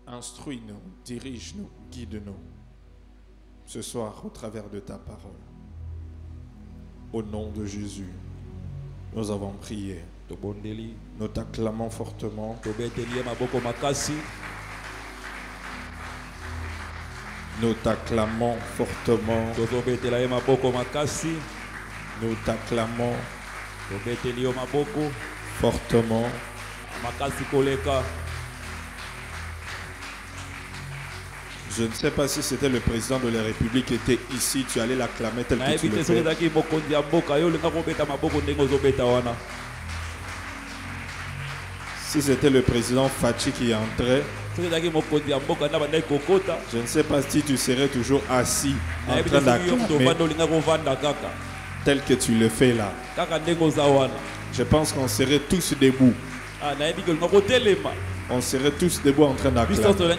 Instruis-nous, dirige-nous, guide-nous ce soir au travers de ta parole. Au nom de Jésus, nous avons prié. Nous t'acclamons fortement. Nous t'acclamons fortement. Nous t'acclamons fortement. Je ne sais pas si c'était le président de la République qui était ici, tu allais l'acclamer tel que tu le fais. Si c'était le président Fachi qui entrait, je ne sais pas si tu serais toujours assis en train d'acclamer tel que tu le fais là. Je pense qu'on serait tous debout. On serait tous debout en train d'acclamer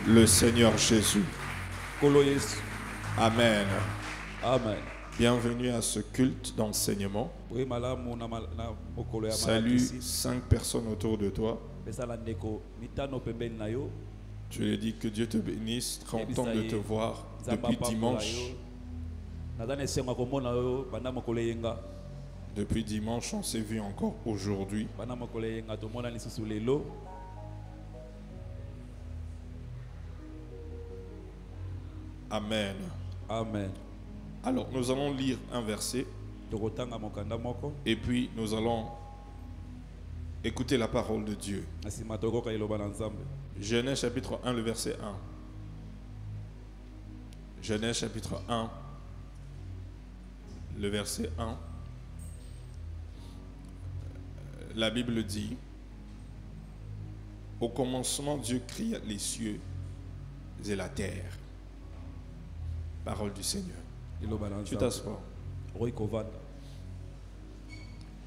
le Seigneur Jésus. Amen. Amen. Bienvenue à ce culte d'enseignement. Salut 5 personnes autour de toi. Je lui dis que Dieu te bénisse. Content de te voir depuis dimanche. Depuis dimanche, on s'est vu encore aujourd'hui. Amen. Amen. Alors, nous allons lire un verset. Et puis, nous allons écouter la parole de Dieu. Genèse chapitre 1, le verset 1. Genèse chapitre 1, le verset 1. La Bible dit: au commencement, Dieu cria les cieux et la terre. Parole du Seigneur. Tu t'assois.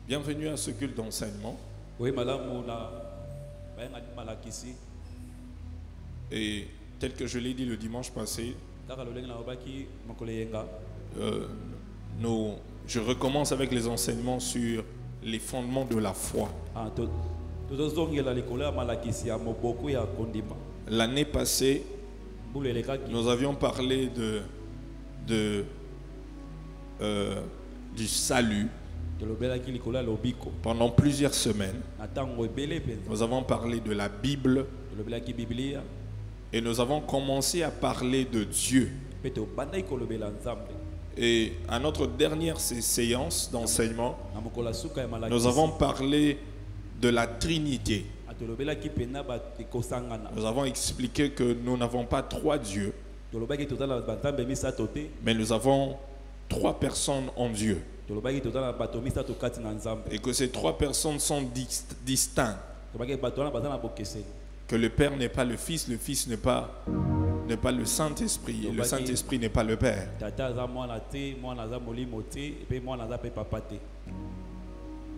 Bienvenue à ce culte d'enseignement. Et tel que je l'ai dit le dimanche passé, je recommence avec les enseignements sur les fondements de la foi. L'année passée, nous avions parlé du salut pendant plusieurs semaines. Nous avons parlé de la Bible et nous avons commencé à parler de Dieu. Et à notre dernière séance d'enseignement, nous avons parlé de la Trinité. Nous avons expliqué que nous n'avons pas 3 dieux, mais nous avons 3 personnes en Dieu. Et que ces 3 personnes sont distinctes. Que le Père n'est pas le Fils n'est pas le Saint-Esprit, et le Saint-Esprit n'est pas le Père.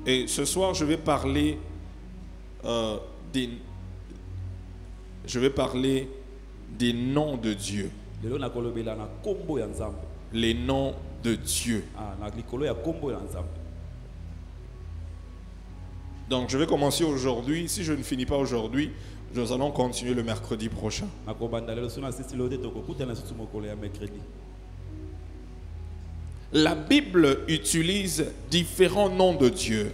Et ce soir, je vais parler des noms de Dieu. Les noms de Dieu. Donc je vais commencer aujourd'hui. Si je ne finis pas aujourd'hui, nous allons continuer le mercredi prochain. La Bible utilise différents noms de Dieu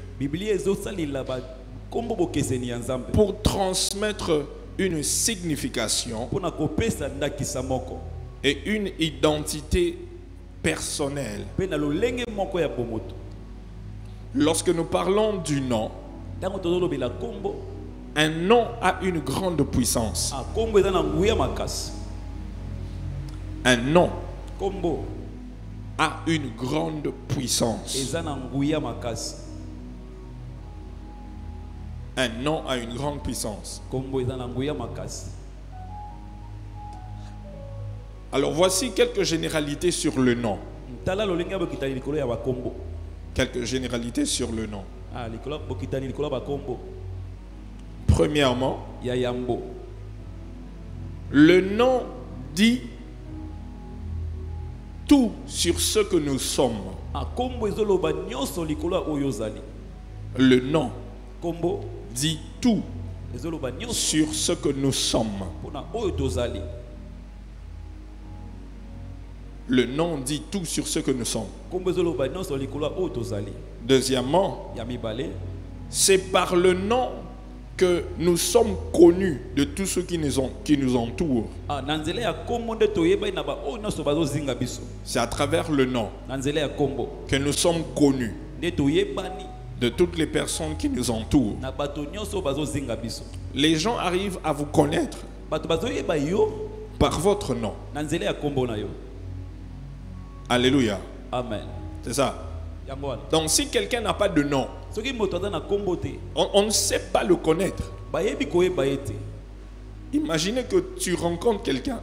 pour transmettre une signification et une identité personnelle. Lorsque nous parlons du nom, un nom a une grande puissance. Un nom a une grande puissance. Un nom a une grande puissance. Alors voici quelques généralités sur le nom. Quelques généralités sur le nom. Premièrement, le nom dit tout sur ce que nous sommes. Le nom dit tout sur ce que nous sommes. Le nom dit tout sur ce que nous sommes. Deuxièmement, c'est par le nom que nous sommes connus de tous ceux qui nous entourent. C'est à travers le nom que nous sommes connus de toutes les personnes qui nous entourent. Les gens arrivent à vous connaître par votre nom. Alléluia. Amen. C'est ça. Donc si quelqu'un n'a pas de nom, on ne sait pas le connaître. Imaginez que tu rencontres quelqu'un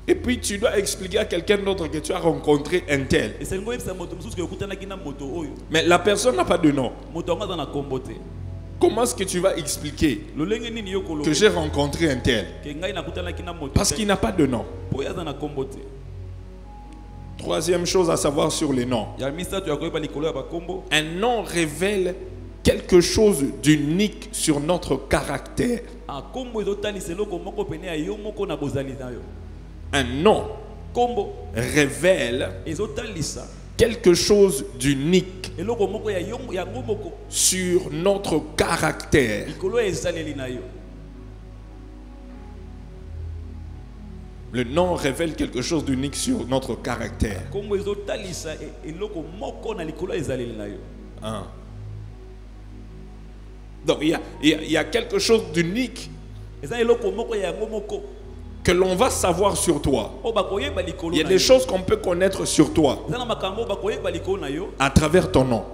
et puis tu dois expliquer à quelqu'un d'autre que tu as rencontré un tel. Mais la personne n'a pas de nom. Comment est-ce que tu vas expliquer que j'ai rencontré un tel? Parce qu'il n'a pas de nom. Troisième chose à savoir sur les noms. Un nom révèle quelque chose d'unique sur notre caractère. Un nom révèle quelque chose d'unique sur notre caractère. Le nom révèle quelque chose d'unique sur notre caractère. Hein. Donc il y a quelque chose d'unique que l'on va savoir sur toi. Il y a des choses qu'on peut connaître sur toi à travers ton nom.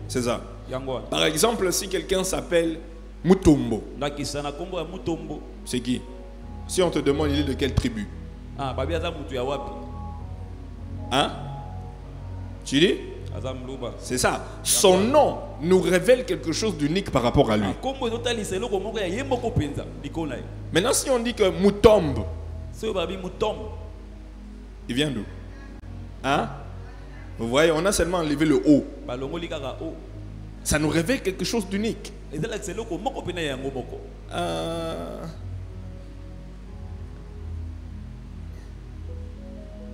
C'est ça. Par exemple, si quelqu'un s'appelle Mutombo, c'est qui? Si on te demande, il est de quelle tribu? Hein? Tu dis? C'est ça. Son nom nous révèle quelque chose d'unique par rapport à lui. Maintenant, si on dit que Mutombe, il vient d'où? Hein? Vous voyez, on a seulement enlevé le O. Ça nous révèle quelque chose d'unique.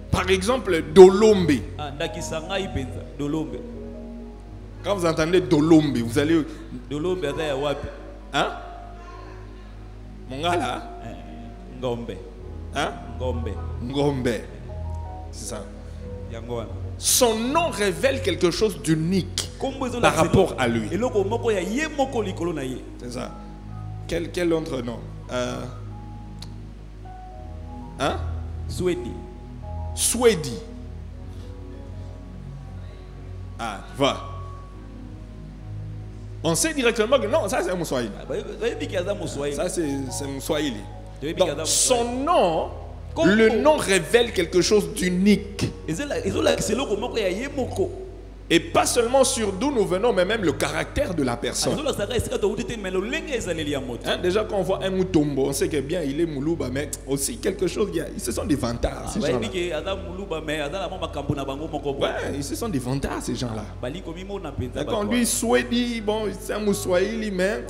Par exemple, Dolombe. Quand vous entendez Dolombe, vous allez... Hein? Mon gars là? Ngombe. Hein? Ngombe. C'est ça. Son nom révèle quelque chose d'unique par rapport à lui. C'est ça. Quel autre nom? Hein? Swedi. Ah, va. On sait directement que non, ça c'est un Mouswahili. Ça c'est Mouswahili. Donc, son nom, le nom révèle quelque chose d'unique. Et pas seulement sur d'où nous venons, mais même le caractère de la personne. Hein, déjà quand on voit un Mutombo, on sait que bien il est Moulouba, mais aussi quelque chose, ce sont des vantards ces gens-là. Ouais, ce sont des vantards ces gens-là. Quand on dit Swedi, bon, c'est un Mouswahili, mais...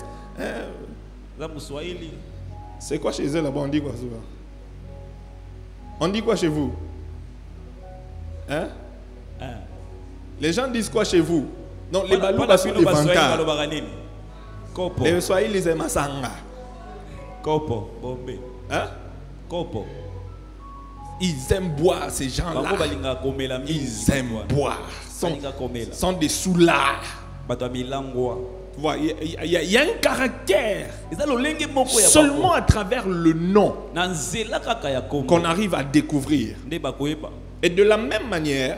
c'est quoi chez eux là-bas? On dit quoi souvent? On dit quoi chez vous? Hein? Les gens disent quoi chez vous? Non, les Balouba sont des vantards. Les Swahili, ils aiment Masanga. Kopo, Bombe. Hein? Kopo. Ils aiment boire, ces gens-là. Ils aiment boire. Sont des soulards. Il y a un caractère seulement à travers le nom qu'on arrive à découvrir. Et de la même manière,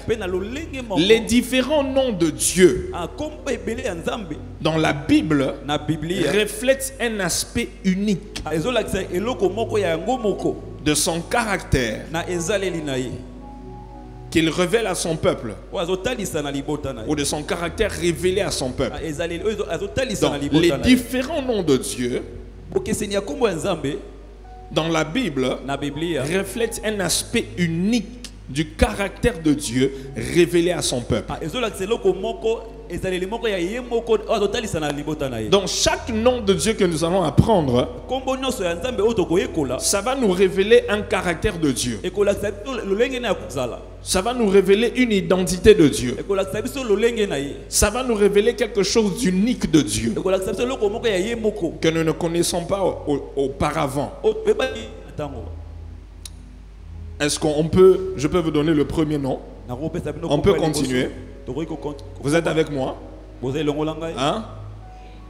les différents noms de Dieu dans la Bible reflètent un aspect unique de son caractère qu'il révèle à son peuple, ou de son caractère révélé à son peuple. Donc, les différents noms de Dieu dans la Bible reflètent un aspect unique du caractère de Dieu révélé à son peuple. Dans chaque nom de Dieu que nous allons apprendre, ça va nous révéler un caractère de Dieu. Ça va nous révéler une identité de Dieu. Ça va nous révéler quelque chose d'unique de Dieu que nous ne connaissons pas auparavant. Est-ce je peux vous donner le premier nom? On peut continuer. Vous êtes avec moi? Hein?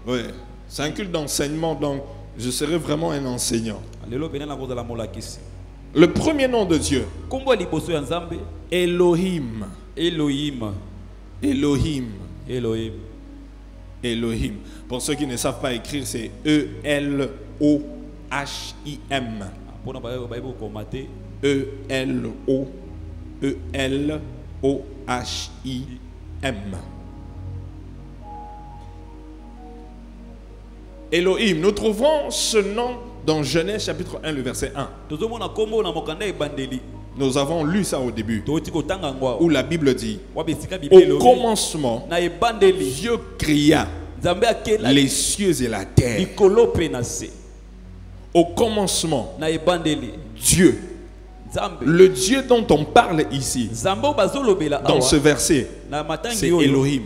Oui. C'est un culte d'enseignement, donc je serai vraiment un enseignant. Le premier nom de Dieu. Elohim. Elohim. Elohim. Elohim. Elohim. Pour ceux qui ne savent pas écrire, c'est E-L-O-H-I-M. E-L-O-H-I-M. Elohim. Nous trouvons ce nom dans Genèse chapitre 1, le verset 1. Nous avons lu ça au début, où la Bible dit: au commencement, Dieu créa les cieux et la terre. Au commencement, Dieu, le Dieu dont on parle ici, dans ce verset, c'est Elohim.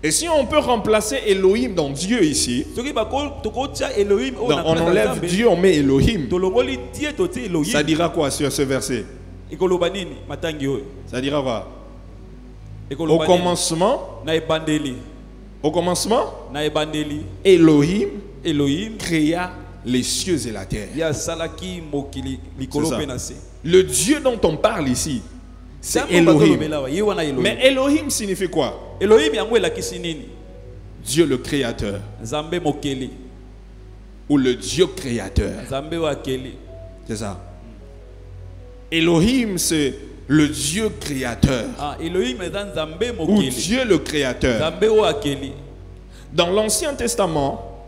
Et si on peut remplacer Elohim dans Dieu ici, on enlève Dieu, on met Elohim. Ça dira quoi sur ce verset? Ça dira quoi? Au commencement, Elohim créa les cieux et la terre. Le Dieu dont on parle ici, c'est Elohim. Mais Elohim signifie quoi? Dieu le créateur. Ou le Dieu créateur. C'est ça. Elohim, c'est le Dieu créateur. Ou Dieu le créateur. Dans l'Ancien Testament,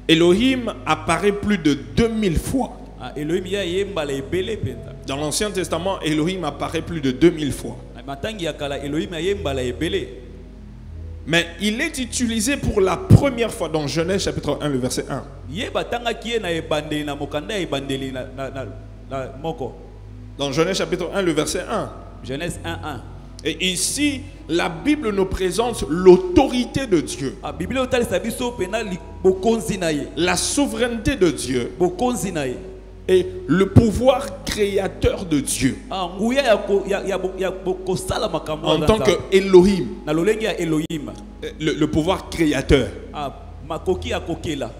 Elohim apparaît plus de 2000 fois. Dans l'Ancien Testament, Elohim apparaît plus de 2000 fois. Mais il est utilisé pour la première fois dans Genèse chapitre 1, le verset 1. Dans Genèse chapitre 1, le verset 1. Genèse 1, 1. Et ici, la Bible nous présente l'autorité de Dieu. La souveraineté de Dieu. Et le pouvoir créateur de Dieu. En tant que Elohim. Le pouvoir créateur.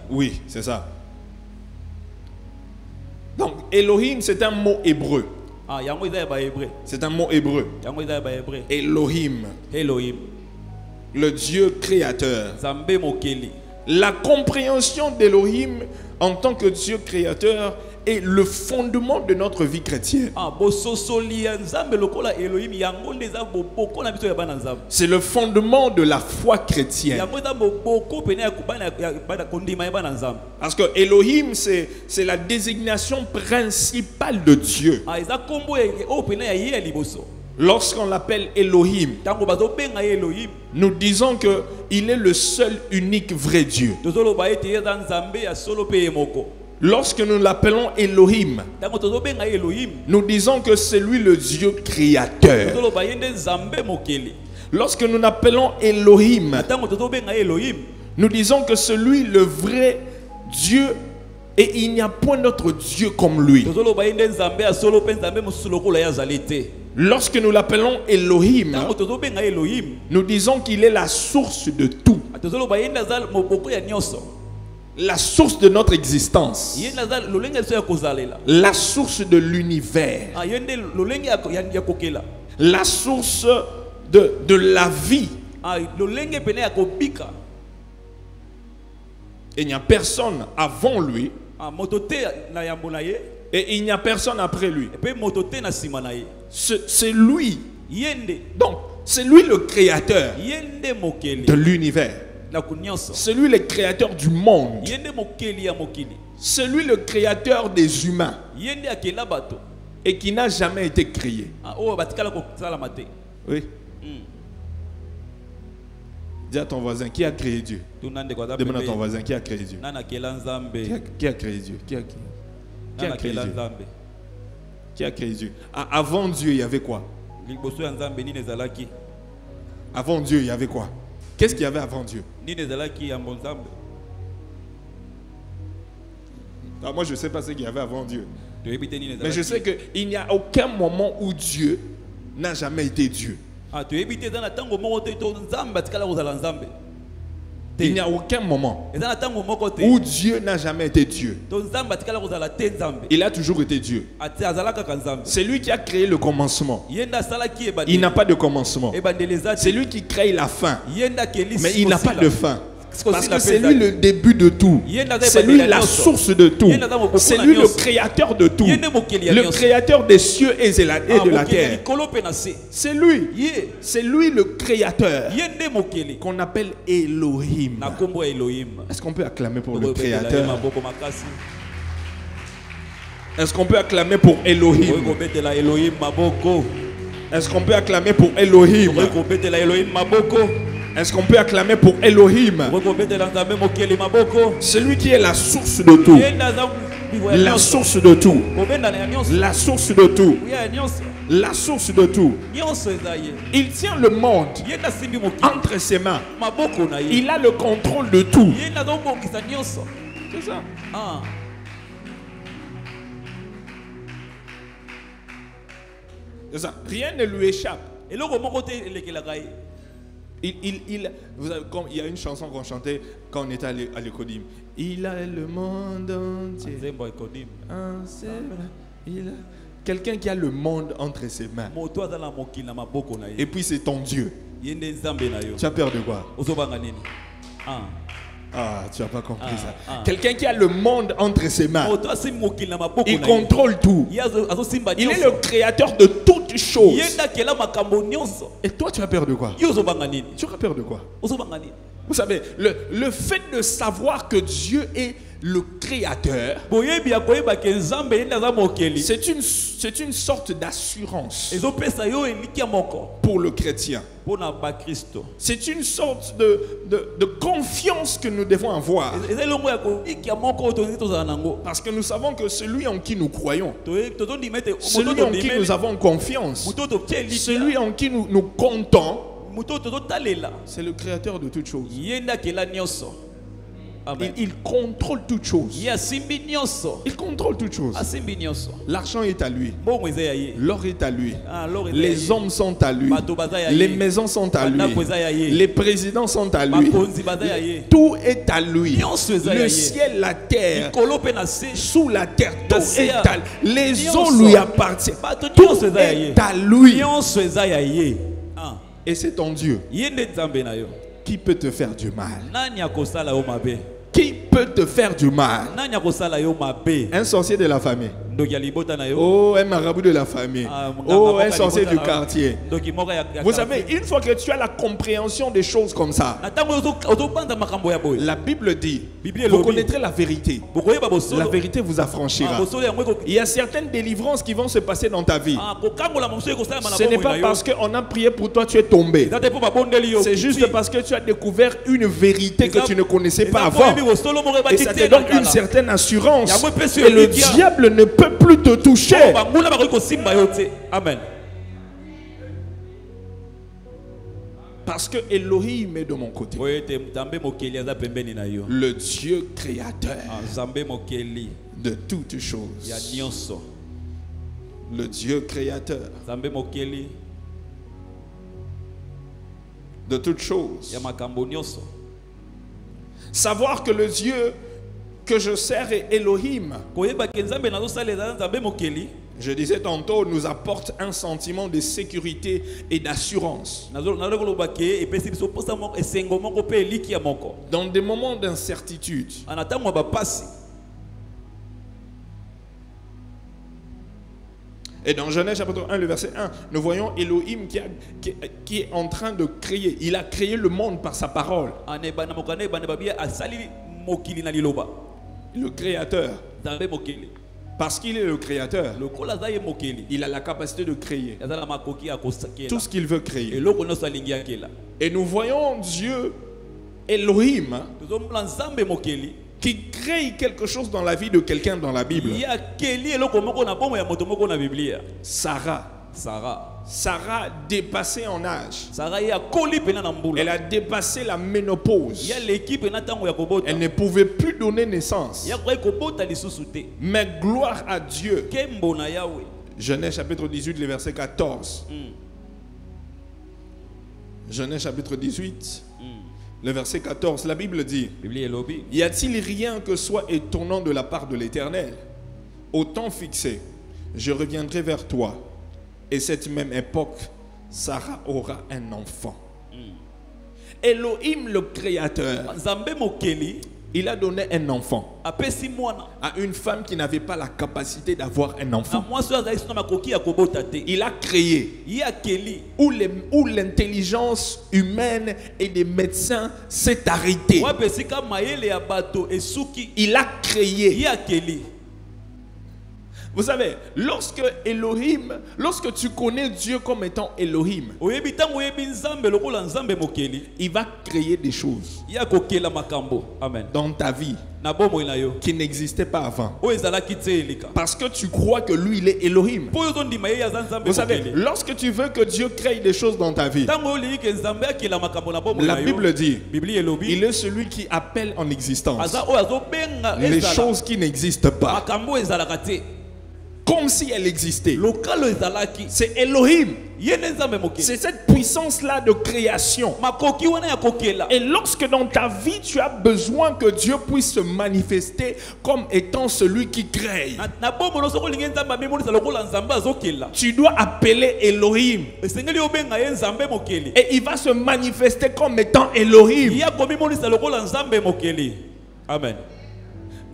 Oui, c'est ça. Donc Elohim, c'est un mot hébreu. C'est un mot hébreu. Elohim. Le Dieu créateur. La compréhension d'Elohim en tant que Dieu créateur est le fondement de notre vie chrétienne. C'est le fondement de la foi chrétienne. Parce que Elohim, c'est la désignation principale de Dieu. Lorsqu'on l'appelle Elohim, nous disons qu'il est le seul unique vrai Dieu. Lorsque nous l'appelons Elohim, nous disons que c'est lui le Dieu créateur. Lorsque nous l'appelons Elohim, nous disons que c'est lui le vrai Dieu et il n'y a point d'autre Dieu comme lui. Lorsque nous l'appelons Elohim, nous disons qu'il est la source de tout. La source de notre existence. La source de l'univers. La source de la vie. Et il n'y a personne avant lui. Et il n'y a personne après lui. C'est lui. Donc, c'est lui le créateur de l'univers. C'est lui le créateur du monde. C'est lui le créateur des humains. Et qui n'a jamais été créé. Oui. Dis à ton voisin, qui a créé Dieu? Demande à ton voisin, qui a créé Dieu? Qui a créé Dieu? Qui a créé Dieu? Qui a créé Dieu? Avant Dieu, il y avait quoi? Avant Dieu, il y avait quoi? Qu'est-ce qu'il y avait avant Dieu? Moi, je ne sais pas ce qu'il y avait avant Dieu. Mais je sais qu'il n'y a aucun moment où Dieu n'a jamais été Dieu. Il n'y a aucun moment où Dieu n'a jamais été Dieu. Il a toujours été Dieu. C'est lui qui a créé le commencement. Il n'a pas de commencement. C'est lui qui crée la fin. Mais il n'a pas de fin. Parce que c'est lui le début de tout. C'est lui la source de tout. C'est lui le créateur de tout. Le créateur des cieux et de la terre. C'est lui. C'est lui le créateur qu'on appelle Elohim. Est-ce qu'on peut acclamer pour le créateur? Est-ce qu'on peut acclamer pour Elohim? Est-ce qu'on peut acclamer pour Elohim? Est-ce qu'on peut acclamer pour Elohim? Celui qui est la source de tout. La source de tout. La source de tout. La source de tout. Il tient le monde entre ses mains. Il a le contrôle de tout. C'est ça. C'est ça. Rien ne lui échappe. Il y a une chanson qu'on chantait quand on était à l'école. Il a le monde entier. Quelqu'un qui a le monde entre ses mains. Et puis c'est ton Dieu. Tu as peur de quoi? Tu n'as pas compris ça. Quelqu'un qui a le monde entre ses mains. Il contrôle tout. Il est le créateur de toutes choses. Et toi, tu as peur de quoi? Tu as peur de quoi? Vous savez, le fait de savoir que Dieu est le créateur, c'est une sorte d'assurance pour le chrétien. C'est une sorte de confiance que nous devons avoir. Parce que nous savons que celui en qui nous croyons, celui en qui nous avons confiance, celui en qui nous comptons, c'est le créateur de toutes choses. Il contrôle toutes choses. Il contrôle toutes choses. L'argent est à lui. L'or est à lui. Les hommes sont à lui. Les maisons sont à lui. Les présidents sont à lui. Tout est à lui. Le ciel, la terre, sous la terre, tout est à lui. Les eaux lui appartiennent. Tout est à lui. Et c'est ton Dieu. Qui peut te faire du mal? Qui peut te faire du mal? Un sorcier de la famille. Oh, un marabout de la famille. Oh, un sorcier du quartier. Vous savez, une fois que tu as la compréhension des choses comme ça, la Bible dit, vous connaîtrez la vérité. La vérité vous affranchira. Il y a certaines délivrances qui vont se passer dans ta vie. Ce n'est pas parce qu'on a prié pour toi, tu es tombé. C'est juste parce que tu as découvert une vérité que tu ne connaissais pas avant. Et ça te donne une certaine assurance. Et le diable ne peut plus te toucher. Amen. Parce que Elohim est de mon côté. Le Dieu créateur de toutes choses. Le Dieu créateur de toutes choses. Savoir que le Dieu que je sers est Elohim. Je disais tantôt, nous apporte un sentiment de sécurité et d'assurance. Dans des moments d'incertitude. Et dans Genèse chapitre 1, le verset 1, nous voyons Elohim qui est en train de créer. Il a créé le monde par sa parole. Le créateur. Parce qu'il est le créateur. lokola aza ye mokeli Il a la capacité de créer aza na makoki ya tout kosakela ce qu'il veut créer. eloko nyonso alingi akela Et nous voyons Dieu, Elohim, tozomona nzambe mokeli qui crée quelque chose dans la vie de quelqu'un dans la Bible. ye akeli eloko moko na bomoi ya moto moko na biblia. Sarah. Sarah dépassée en âge. Sarah ye akoli pena na mbula Elle a dépassé la ménopause. ye leki pena ntango ya kobota Elle ne pouvait plus donner naissance. ye akoki kobota lisusu te Mais gloire à Dieu. nkembo na yawe. Genèse chapitre 18, le verset 14. Genèse chapitre 18, le verset 14. La Bible dit: biblia elobi y a-t-il rien que soit étonnant de la part de l'Éternel? Au temps fixé, je reviendrai vers toi. Et cette même époque, Sarah aura un enfant. Elohim, le créateur, nzambe mokeli il a donné un enfant apesi mwana à une femme qui n'avait pas la capacité d'avoir un na enfant. mwasi oyo azali so na makoki ya kobota te Il a créé ye akeli où l'intelligence humaine et des médecins s'est arrêtée. wapi esika mayele ya bato esuki Il a créé. ye akeli. Vous savez, lorsque tu connais Dieu comme étant Elohim, oyebi ntango oyebi nzambe lokola nzambe mokeli il va créer des choses ye akokela makambo amen dans ta vie na bomoi na yo qui n'existaient pas avant. oyo ezalaki te elika Parce que tu crois que lui, il est Elohim. mpo oyo ozondima ye aza nzambe Vous savez, mokeli. lorsque tu veux que Dieu crée des choses dans ta vie, ntango olingi ke nzambe akela makambo na bomoi la na yo Bible dit, biblia elobi il est celui qui appelle en existence aza oyo azobenga les ezala choses qui n'existent pas, makambo ezalaka te comme si elles existaient. lokalo ezalaki C'est Elohim. ye ne nzambe mokeli C'est cette puissance-là de création. makoki wana ya kokela. Et lorsque dans ta vie, tu as besoin que Dieu puisse se manifester comme étant celui qui crée, na bomoi soki olingi nzambe abimonisa lokola nzambe azokela tu dois appeler Elohim. esengeli obenga ye nzambe mokeli Et il va se manifester comme étant Elohim. ye akomimonisa lokola nzambe mokeli amen.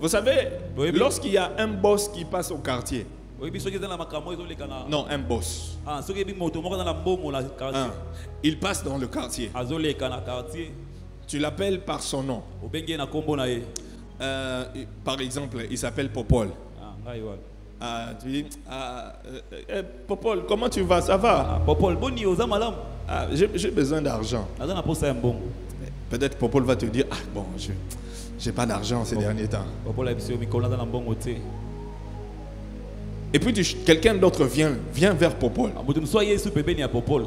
Vous savez, Oui. lorsqu'il y a un boss qui passe au quartier, oyebi soki eza na makambo ezoleka na non, un boss, soki eyebi moto moko aza na mbongo na quartier il passe dans le quartier, azoleka na quartier tu l'appelles par son nom. obengi ye na nkombo na ye Par exemple, il s'appelle Popol. ngai wana Tu dis, Popol, comment tu vas? Ça va? popol boni oza malamu J'ai besoin d'argent. aza na posa ya mbongo Peut-être Popol va te dire, ah bon, j'ai pas d'argent ces derniers temps. popol ayebisi yo mikolo aza na mbongo te Et puis quelqu'un d'autre vient vers Popol. moto mosusu ayesu pembeni ya popol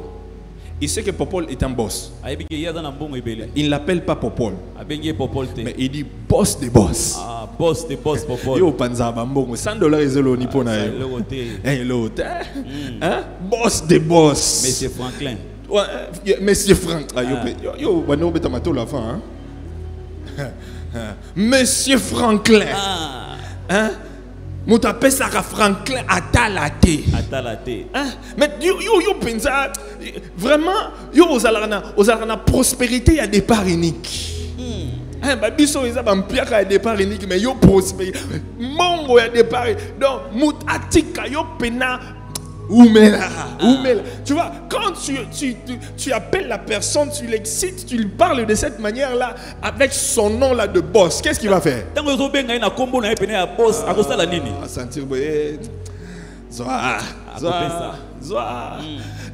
Il sait que Popol est un boss. ayebi ke ye aza na mbongo ebele Il ne l'appelle pas Popol, abengi ye popol te mais il dit boss des boss. boss de boss popol Yo panza bambongo, $100 ezelo nipo na yo. eloko te Hein, l'autre, hein? Boss des boss. monsieur Franklin Ouais, Monsieur Frank. Ah, yo, bano beta mato la fin, hein? Monsieur Franklin. Hein? Moutape Sarah Franklin atalate. atala te Hein? Mais yo pensa vraiment yo ozalana prospérité à départ unique. Hein, babiso eza bampiaka à départ unique mais yo prospérité. Mongo ya départ. Donc moutatika yo pena Oumela. Tu vois, quand tu appelles la personne, tu l'excites, tu lui parles de cette manière-là, avec son nom-là de boss, qu'est-ce qu'il va faire? ntango ozobenga ye na nkombo na ye pene ya boss akosala nini À sentir, boye, zoa.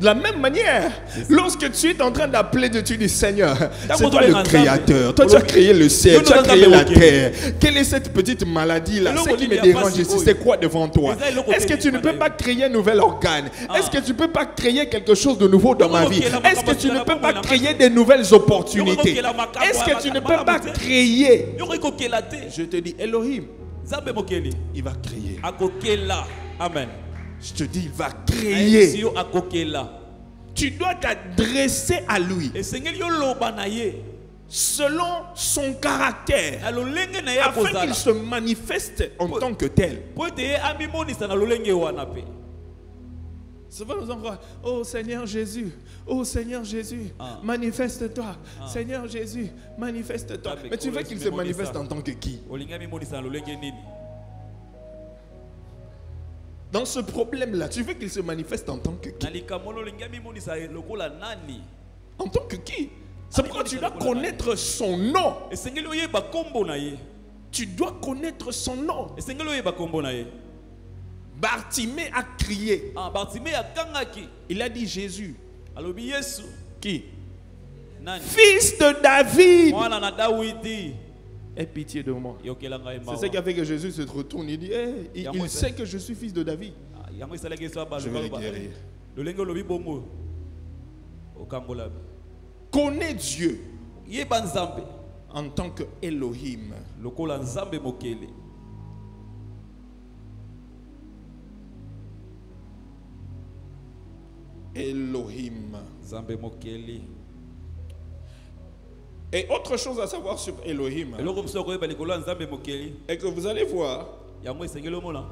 De la même manière, lorsque tu es en train d'appeler Dieu, tu dis Seigneur, c'est toi le créateur. Toi, tu as créé le ciel, tu as créé la terre. Quelle est cette petite maladie-là? Ce qui me dérange ici, c'est quoi devant toi? Est-ce que tu ne peux pas créer un nouvel organe? Est-ce que tu ne peux pas créer quelque chose de nouveau dans ma vie? Est-ce que tu ne peux pas créer des nouvelles opportunités? Est-ce que tu ne peux pas créer? Je te dis, Elohim, nzambe mokeli il va créer. akokela amen. Je te dis, il va créer. yo akokela Tu dois t'adresser à lui esengeli yoloba na ye selon son caractère, na lolenge na ye afin akozala qu'il se manifeste en tant que tel. po ete ye amimonisa na lolenge wana pe. Souvent nous envoie, oh Seigneur Jésus, manifeste-toi. Seigneur Jésus, manifeste-toi. Mais tu veux qu'il se manifeste en tant que qui? olingi amimonisa na lolenge nini Dans ce problème-là, tu veux qu'il se manifeste en tant que qui? na likambo olingi amimonisa lokola nani En tant que qui? C'est pourquoi tu dois connaître son nom. esengeli oyeba nkombo na ye Tu dois connaître son nom. esengeli oyeba nkombo na ye Bartimée a crié. Ah, Bartimée a kangaki. Il a dit Jésus. Alobi Yesu. Qui? Nani? Fils de David. Mwana na Dawidi. Aie pitié de moi. Yokelanga C'est emawa. ce qui a fait que Jésus se retourne. Il dit, hey, il sait que je suis fils de David. Yango isalaki so ba Je vais le guérir. Lolengo lobi bongo. Okambola. Connais Dieu Yeba Nzambe. en tant que Elohim. Lokola Nzambe mokele. Elohim. Nzambe mokele. Et autre chose à savoir sur Elohim, Eloko msoko yeba likolo Nzambe mokele. et que vous allez voir, Yango esengelo mona.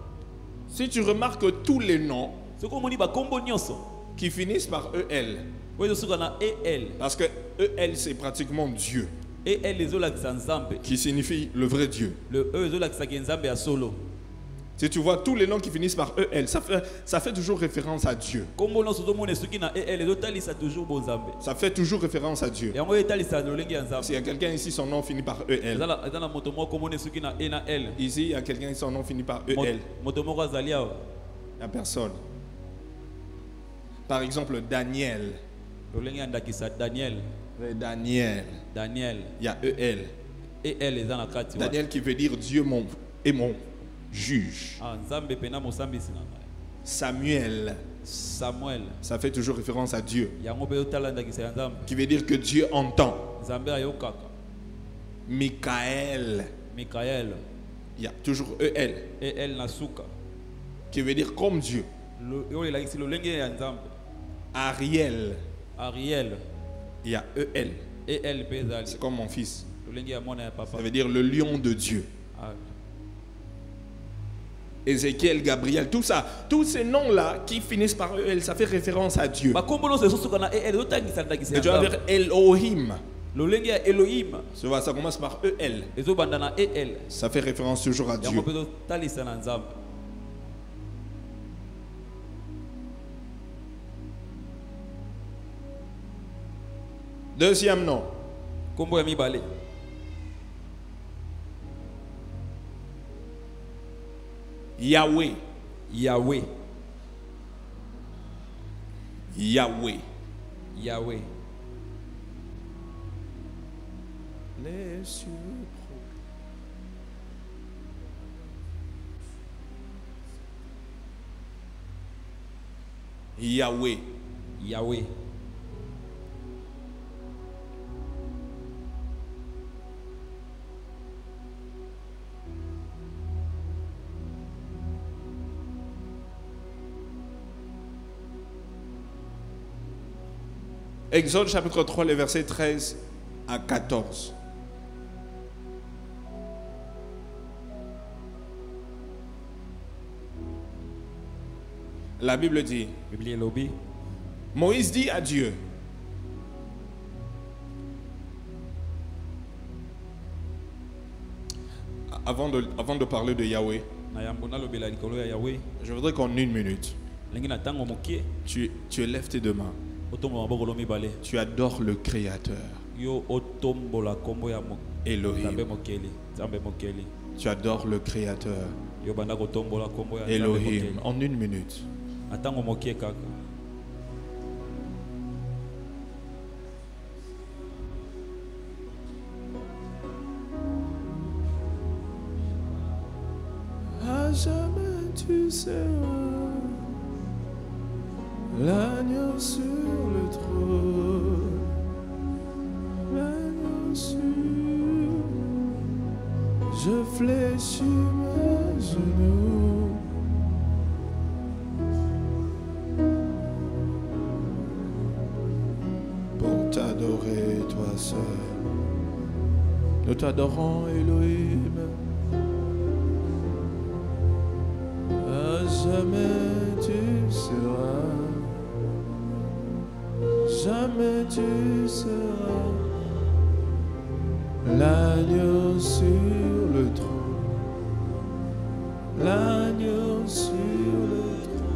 si tu remarques tous les noms Soko moni ba kombo nyonso. qui finissent par EL, Oyo suka na EL. parce que EL c'est pratiquement Dieu, EL ezolakisa Nzambe. qui signifie le vrai Dieu. Le E ezolakisa Nzambe ya solo. Si tu vois tous les noms qui finissent par EL, ça fait toujours référence à Dieu. Kombo nyonso tomone suki na EL ezotalisa toujours bo Nzambe. Ça fait toujours référence à Dieu. Yango etalisa lolenge ya Nzambe. S'il y a quelqu'un ici, son nom finit par EL. Ezala moto moko komone suki na E na L. Ici, il y a quelqu'un, son nom finit par EL. Moto moko azali awa. Il n'y a personne. Par exemple, Daniel. Lolenge andakisa Daniel. Daniel. Daniel. Il y a EL. EL eza na kati wa. Daniel qui veut dire Dieu est mon juge. Ah, Nzambe pena mosambisi na ngai. Samuel. Samuel. Ça fait toujours référence à Dieu. Yango be otala ndakisa ya Nzambe. Qui veut dire que Dieu entend. Nzambe ayokaka. Michael. Michael. Il y a toujours EL. EL na suka. Qui veut dire comme Dieu. Yo elakisi lolenge ya Nzambe. Ariel. Ariel. Il y a EL. EL pe ezali. C'est comme mon fils. Lolenge ya mwana ya papa. Ça veut dire le lion de Dieu. Ah. Ézéchiel, Gabriel, tout ça, tous ces noms-là qui finissent par EL, ça fait référence à Dieu. Ba kombo no suka na EL otangisa ndakisa Et ya tu vas Nzambe. vers Elohim. Lolenge ya Elohim. Tu vois, ça commence par EL. Ezobanda na EL. Ça fait référence toujours à Dieu. Yango pe otalisa na Nzambe. Deuxième nom, Kombo ya mibale. Yahweh. Yahweh. Yahweh. Yahweh. Les cieux. Yahweh. Yahweh. Exode chapitre 3, les versets 13 à 14. La Bible dit, Biblia elobi. Moïse dit à Dieu, avant de parler de Yahweh, Na yambo nalobela likolo ya Yahweh. je voudrais qu'en une minute, Lengi na tango mokie. tu élèves tes deux mains. Otombola maboko lo mibale. Tu adores le Créateur, Yo otombola kombo ya Elohim. Nzambe mokeli. Nzambe mokeli. Tu adores le Créateur, Yo banda kotombola kombo ya Nzambe Elohim. mokeli. En une minute. Na tango mokie kaka. À jamais tu seras l'agneau sur le trône, l'agneau sur. Je fléchis mes genoux. Pour t'adorer toi seul. Nous t'adorons Elohim. À jamais tu seras, jamais tu seras l'agneau sur le trône, l'agneau sur le trône.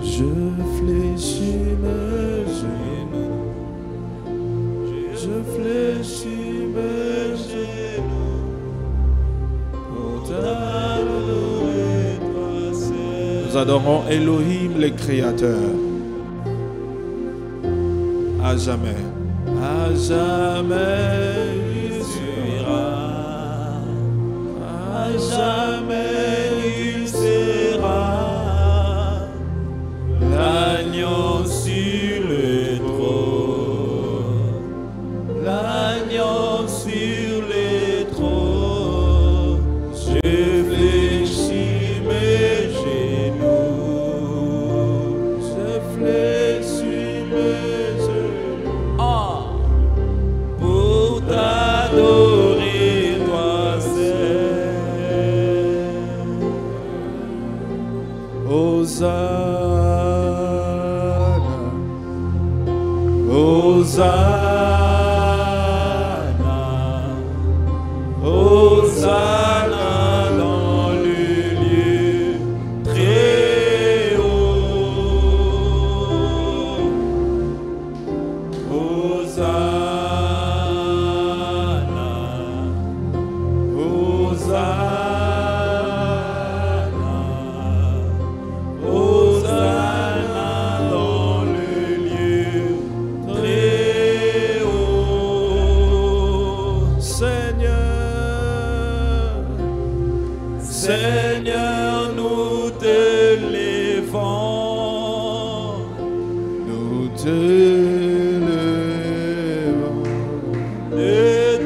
Je fléchis mes genoux, je fléchis mes genoux pour t'adorer toi Nous adorons Elohim, le Créateur. À jamais. À jamais il sera. À jamais il sera. L'agneau sur le trône. L'agneau sur le trône. Je fléchis mes genoux. Je fléchis mes genoux. Pour t'adorer, toi seul. Hosanna, Hosanna, Hosanna dans le lieu très haut. Hosanna, Hosanna, Hosanna dans le lieu très haut. Seigneur, Seigneur, nous te levons, nous te levons de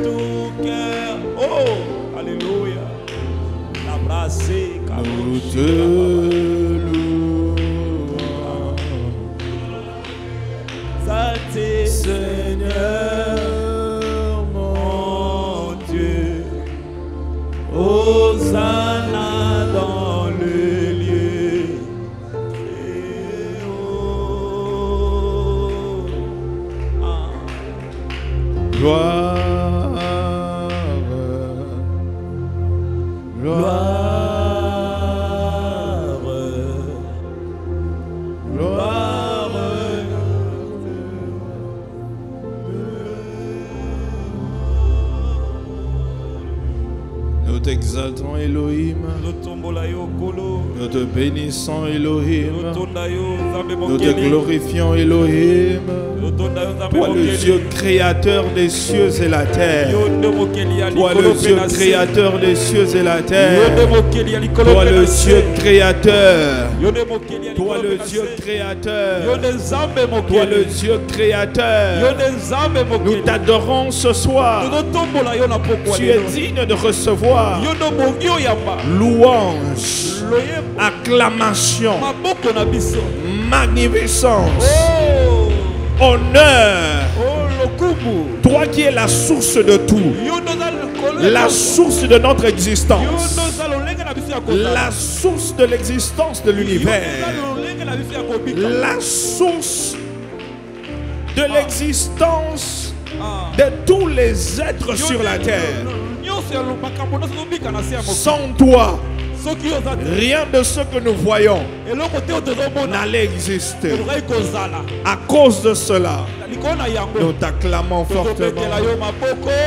tout cœur. Oh, alléluia. L'embrasser, nous te louons. Saint Seigneur, mon Dieu. Hosanna dans le lieu très haut. Gloire, gloire, gloire. Nous t'exaltons Elohim, nous te bénissons Elohim, nous te glorifions Elohim, toi le Dieu créateur des cieux et la terre, toi le Dieu créateur des cieux et la terre, toi le Dieu créateur, toi le Dieu créateur, toi le Dieu créateur, nous t'adorons ce soir, tu es digne de recevoir louange, acclamation, magnificence, honneur. Toi qui es la source de tout, la source de notre existence, la source de l'existence de l'univers, la source de l'existence de tous les êtres sur la terre. Sans toi, rien de ce que nous voyons n'allait exister. À cause de cela, nous t'acclamons fortement.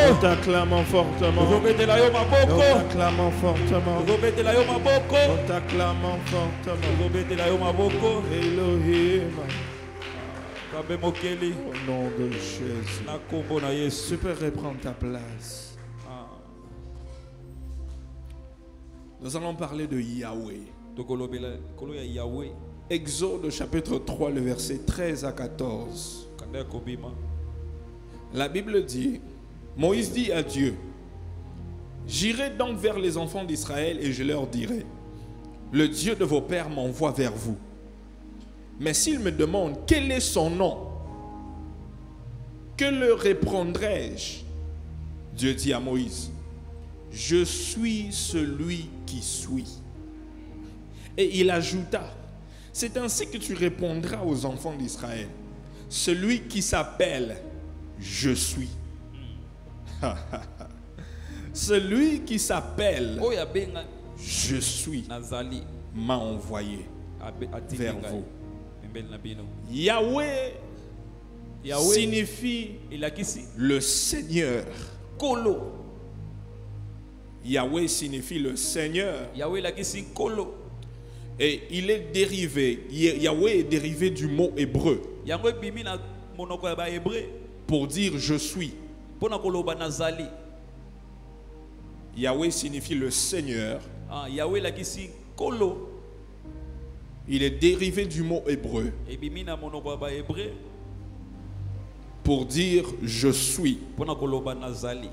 Nous t'acclamons fortement. Nous t'acclamons fortement. Nous t'acclamons fortement. Elohim. Au nom de Jésus. Tu peux reprendre ta place. Nous allons parler de Yahweh. Exode chapitre 3, le verset 13 à 14. La Bible dit, Moïse dit à Dieu, j'irai donc vers les enfants d'Israël et je leur dirai, le Dieu de vos pères m'envoie vers vous. Mais s'ils me demandent quel est son nom, que leur répondrai-je? Dieu dit à Moïse, je suis celui qui suis. Et il ajouta, c'est ainsi que tu répondras aux enfants d'Israël, celui qui s'appelle je suis. Celui qui s'appelle je suis m'a envoyé vers vous. Yahweh signifie le Seigneur. Yahweh signifie le Seigneur. Et il est dérivé, Yahweh est dérivé du mot hébreu yango bimi na monoko ya ba hébreu pour dire je suis. pona koloba nazali. Yahweh signifie le Seigneur. Yahweh lakisi kolo. Il est dérivé du mot hébreu Et bimi na monoko ya ba hébreu pour dire je suis. pona koloba nazali.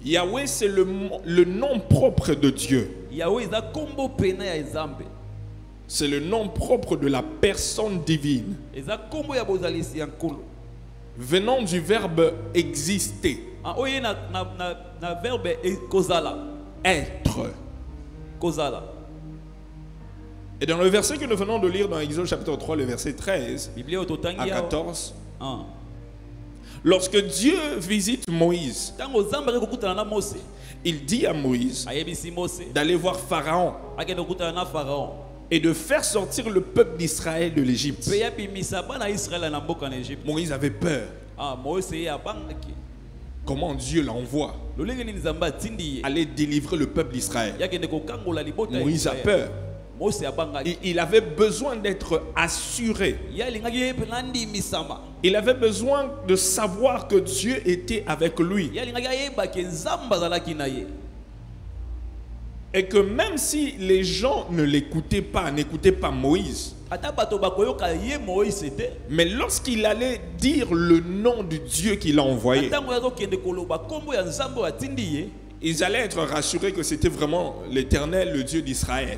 Yahweh, c'est le nom propre de Dieu. Yahweh za kombo pena ya Nzambe. C'est le nom propre de la personne divine. Eza kombo ya bozalisi ya nkolo. Venant du verbe exister. Oye na verbe kozala. Être. Kozala. Et dans le verset que nous venons de lire dans Exode chapitre 3, le verset 13 à 14, lorsque Dieu visite Moïse, il dit à Moïse d'aller voir Pharaon et de faire sortir le peuple d'Israël de l'Égypte. Moïse avait peur. Comment Dieu l'envoie aller délivrer le peuple d'Israël. Moïse a peur. Il avait besoin d'être assuré. Il avait besoin de savoir que Dieu était avec lui. Et que même si les gens ne l'écoutaient pas, n'écoutaient pas Moïse, mais lorsqu'il allait dire le nom du Dieu qu'il a envoyé, ils allaient être rassurés que c'était vraiment l'Éternel, le Dieu d'Israël.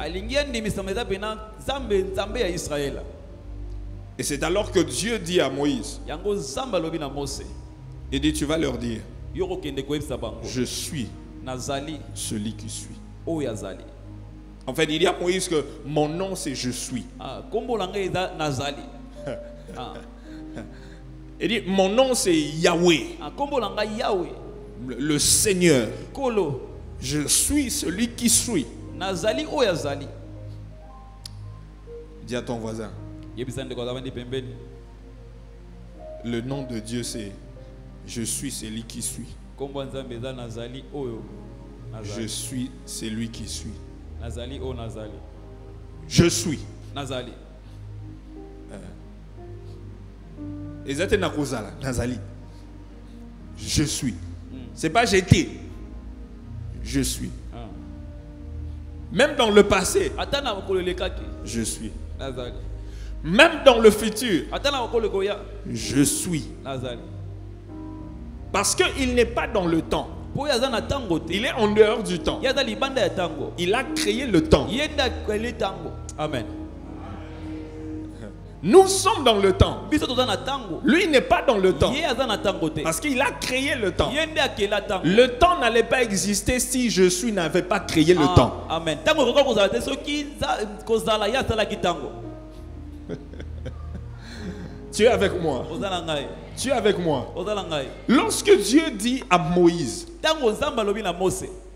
Et c'est alors que Dieu dit à Moïse, il dit, tu vas leur dire, je suis celui qui suis. En fait, il dit à Moïse que mon nom c'est je suis. Il dit, mon nom c'est Yahweh. Le Seigneur. Je suis celui qui suis. Dis à ton voisin. Le nom de Dieu c'est je suis celui qui suis. Je suis celui qui suis. Je suis. Je suis. C'est pas j'étais. Je suis. Même dans le passé, je suis. Même dans le futur, je suis. Parce qu'il n'est pas dans le temps. Il est en dehors du temps. Il a créé le temps. Amen. Nous sommes dans le temps. Lui n'est pas dans le temps. Parce qu'il a créé le temps. Le temps n'allait pas exister si je suis n'avait pas créé le temps. Amen. Tu es avec moi. Tu es avec moi. Lorsque Dieu dit à Moïse,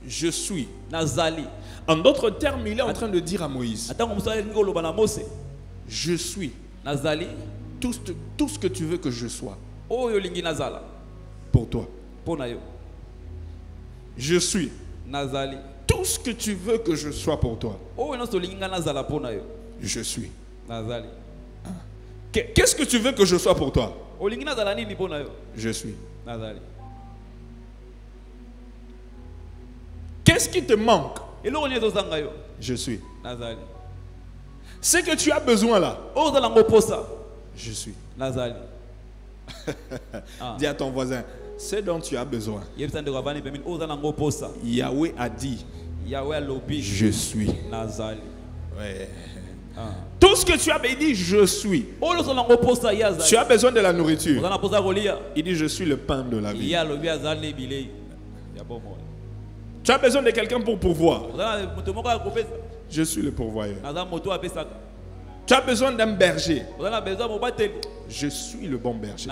je suis. En d'autres termes, il est en train de dire à Moïse, je suis. Tout ce que tu veux que je sois pour toi. Je suis. Tout ce que tu veux que je sois pour toi. Je suis. Qu'est-ce que tu veux que je sois pour toi? Je suis. Qu'est-ce qui te manque? Je suis. Ce que tu as besoin là, je suis. Dis à ton voisin, ce dont tu as besoin. Yahweh a dit, je suis. Ouais. Tout ce que tu as dit, je suis. Tu as besoin de la nourriture. Il dit, je suis le pain de la vie. Tu as besoin de quelqu'un pour pourvoir. Je suis le pourvoyeur. Tu as besoin d'un berger. Je suis le bon berger.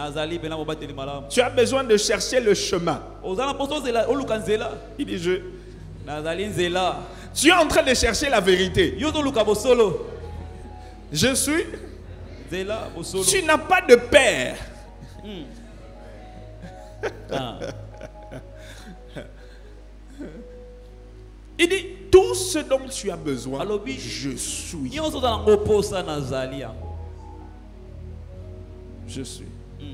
Tu as besoin de chercher le chemin. Il dit tu es en train de chercher la vérité. Je suis. Tu n'as pas de père. Il dit tout ce dont tu as besoin, Alobi. je suis. Nyonso za nango posa nazali yango. Je suis.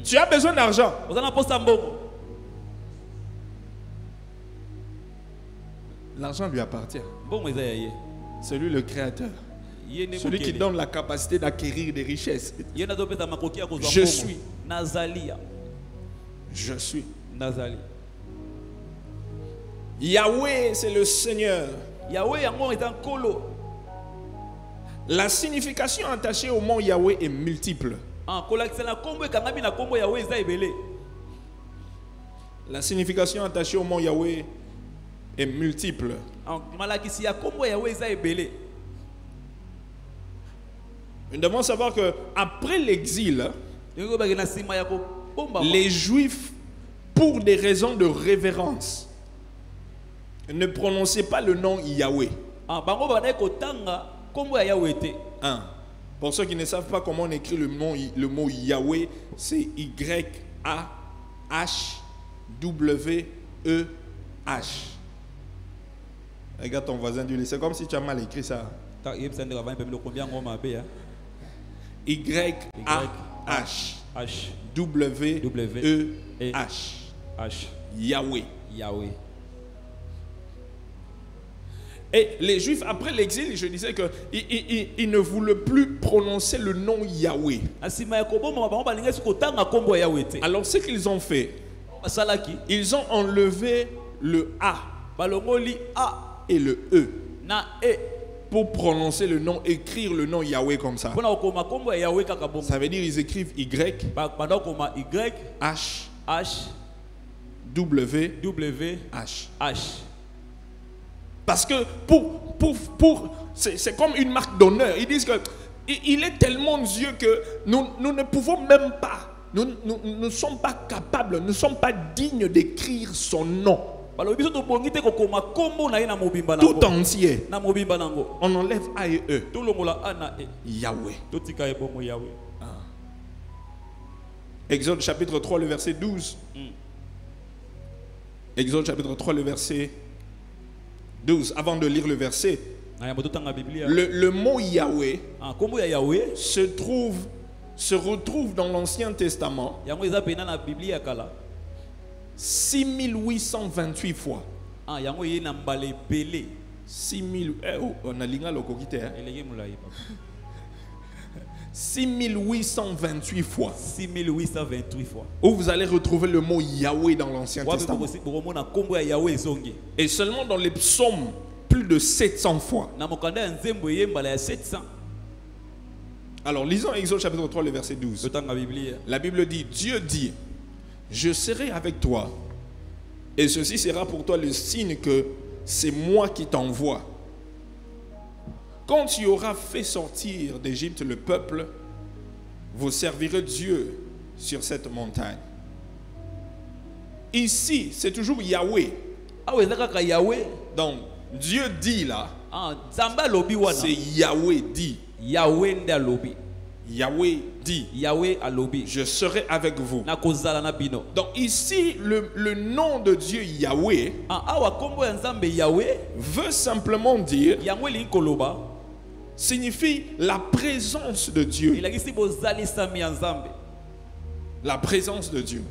Tu as besoin d'argent. Oza na posa mbongo. L'argent lui appartient. Mbongo eza ya ye. C'est lui le créateur. Ye ne Celui qui mokele. donne la capacité d'acquérir des richesses. Ye na topesa makoki ya kozwa Je mbongo. suis. Nazali ya. Je suis. Nazali. Yahweh, c'est le Seigneur. Yahweh yango est un kolo. La signification attachée au mot Yahweh est multiple. Ah, kolakisa na kombo ekangami na kombo Yahweh eza ebele. La signification attachée au mot Yahweh est multiple. Ah, malakisi ya kombo Yahweh eza ebele. Nous devons savoir que après l'exil, Yango ba na sima ya ko bomba. les Juifs, pour des raisons de révérence, ne prononçaient pas le nom Yahweh. Ah, bango ba na ko tanga kombo ya Yahweh te. Hein. Pour ceux qui ne savent pas comment on écrit le mot Yahweh, c'est Y-A-H-W-E-H. Regarde ton voisin, dis-lui, c'est comme si tu as mal écrit ça. Ta yebisa ndeka va mpemelo combien ngoma be ya. Y-A-H-W-E-H. H. Yahweh. Yahweh. Et les Juifs, après l'exil, je disais qu'ils ne voulaient plus prononcer le nom Yahweh. Asima ya ko bomba bango ba linga ko tanga kombo ya Yahweh te. Alors, ce qu'ils ont fait, Basalaki. ils ont enlevé le A Balongoli A et le E na E. pour prononcer le nom, écrire le nom Yahweh comme ça. Pona okoma kombo ya Yahweh kaka bomba. Ça veut dire ils écrivent Y, Banda okoma Y H, H W, W H. H. Parce que c'est comme une marque d'honneur. Ils disent que il est tellement Dieu que nous ne pouvons même pas, nous ne sommes pas capables, nous ne sommes pas dignes d'écrire son nom. Tout entier. On enlève A et E. Yahweh. Exode chapitre 3, le verset 12. Exode chapitre 3, le verset 12. Avant de lire le verset, le mot Yahweh se retrouve dans l'Ancien Testament 6828 fois. 6828 fois. 6828 fois. Où vous allez retrouver le mot Yahweh dans l'Ancien Testament. Et seulement dans les psaumes, plus de 700 fois. Alors lisons Exode chapitre 3, le verset 12. La Bible dit, Dieu dit, je serai avec toi, et ceci sera pour toi le signe que c'est moi qui t'envoie. Quand tu auras fait sortir d'Égypte le peuple, vous servirez Dieu sur cette montagne. Ici, c'est toujours Yahweh. Donc, Dieu dit là, c'est Yahweh dit. Yahweh dit, je serai avec vous. Donc ici, le nom de Dieu Yahweh veut simplement dire, signifie la présence de Dieu. La présence de Dieu.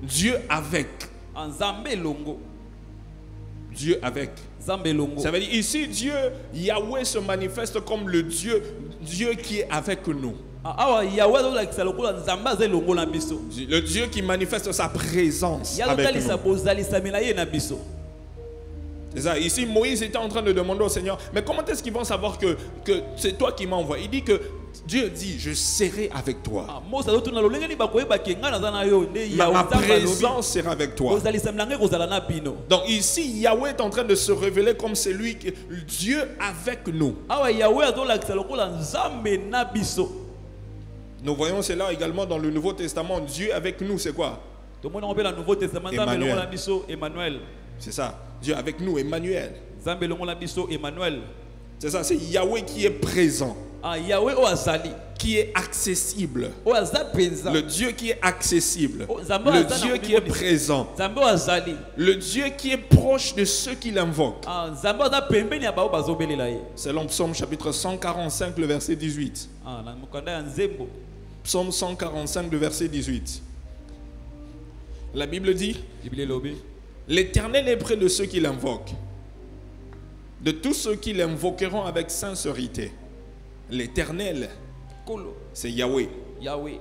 Dieu avec. Dieu avec. Ça veut dire ici, Dieu, Yahweh se manifeste comme le Dieu qui est avec nous. Le Dieu qui manifeste sa présence avec nous. C'est ça. Ici, Moïse était en train de demander au Seigneur, mais comment est-ce qu'ils vont savoir que c'est toi qui m'as envoyé? Il dit que Dieu dit, je serai avec toi. Ma présence sera avec toi. Donc ici, Yahweh est en train de se révéler comme celui qui Dieu avec nous. Nous voyons cela également dans le Nouveau Testament. Dieu avec nous, c'est quoi? Emmanuel. C'est ça. Dieu avec nous, Emmanuel. C'est ça, c'est Yahweh qui est présent. Ah, Yahweh o azali. qui est accessible. O azapenza. Le Dieu qui est accessible. Oh, Zambo Le azali Dieu na qui est mobimoni. présent. Zambo azali. Le Dieu qui est proche de ceux qui l'invoquent. Ah, Zambo aza pembeni ya bao bazobelela ye. Selon Psaume chapitre 145, le verset 18. Ah, na mokanda ya nzembo. Psaume 145, le verset 18. La Bible dit, Bible lobi. l'Éternel est près de ceux qui l'invoquent, de tous ceux qui l'invoqueront avec sincérité. L'Éternel, Kolo. c'est Yahweh. Yahweh.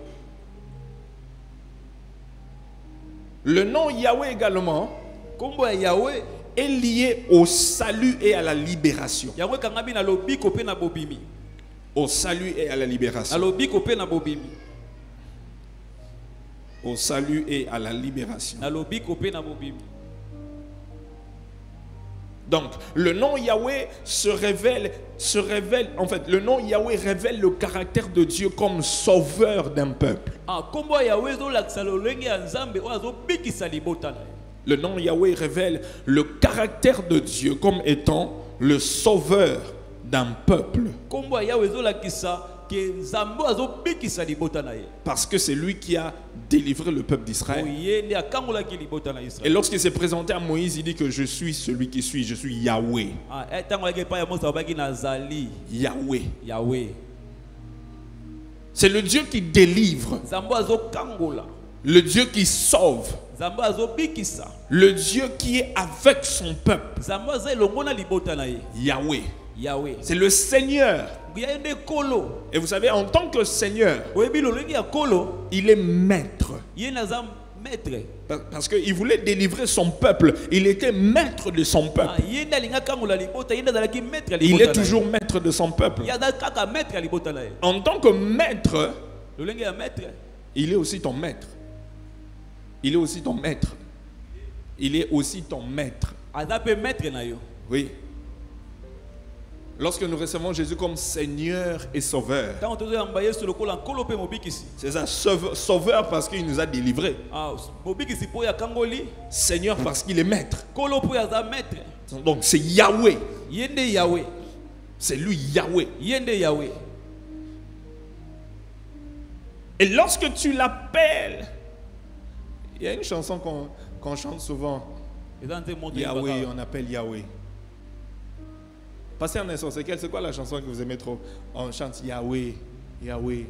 Le nom Yahweh également Kombo ya Yahweh. est lié au salut et à la libération. Yahweh kangabi na lobi ko pe na bobimi. Au salut et à la Na libération. lobi ko pe na bobimi. Au salut et à la libération. Na lobi ko pe na bobimi. Donc, le nom Yahweh se révèle, en fait, le nom Yahweh révèle le caractère de Dieu comme sauveur d'un peuple. Ah, kombo ya Yahweh zo lakisa lolenge ya Nzambe o azo bikisa libota na ye. Le nom Yahweh révèle le caractère de Dieu comme étant le sauveur d'un peuple. Kombo ya Yahweh zo lakisa ke Nzambe azo bikisa libota na ye. Parce que c'est lui qui a délivré le peuple d'Israël. Oye ne akangola ki libota na Et Israël. lorsqu'il s'est présenté à Moïse, il dit que je suis celui qui suis, je suis Yahweh. Ah, tango la ke pa ya Mosa obaki na zali Yahweh. Yahweh. C'est le Dieu qui délivre, Nzambe azo kangola. le Dieu qui sauve, Nzambe azo bikisa. le Dieu qui est avec son peuple. Nzambe aza elongo na libota na ye. Yahweh. Yahweh. C'est le Seigneur. Ya nde kolo. Et vous savez, en tant que Seigneur, Oyebi lolenge ya kolo, il est maître. ye naza maître. Parce qu'il voulait délivrer son peuple. Il était maître de son Ah, peuple. ye nde alinga kangola libota, ye nde azalaki maître ya Il libota est na ye. toujours maître de son peuple. Ye aza kaka maître ya libota na ye. En tant que maître, Lolenge ya maître. il est aussi ton maître. Il est aussi ton maître. Il est aussi ton maître. Aza pe maître na yo. Oui. Lorsque nous recevons Jésus comme Seigneur et Sauveur, Tango tozo yamba Yesu lokola nkolo pe mobikisi. c'est ça, Sauveur parce qu'il nous a délivrés. Ah, mobikisi po ya kangoli, Seigneur parce qu'il est maître. kolo po ya za maître. Donc c'est Yahweh. Ye nde Yahweh. C'est lui Yahweh. Ye nde Yahweh. Et lorsque tu l'appelles, il y a une chanson qu'on chante souvent. Eza nze moto Yahweh, yebaka. on appelle Yahweh. Passez un instant, c'est quoi la chanson que vous aimez trop? On chante Yahweh, Yahweh.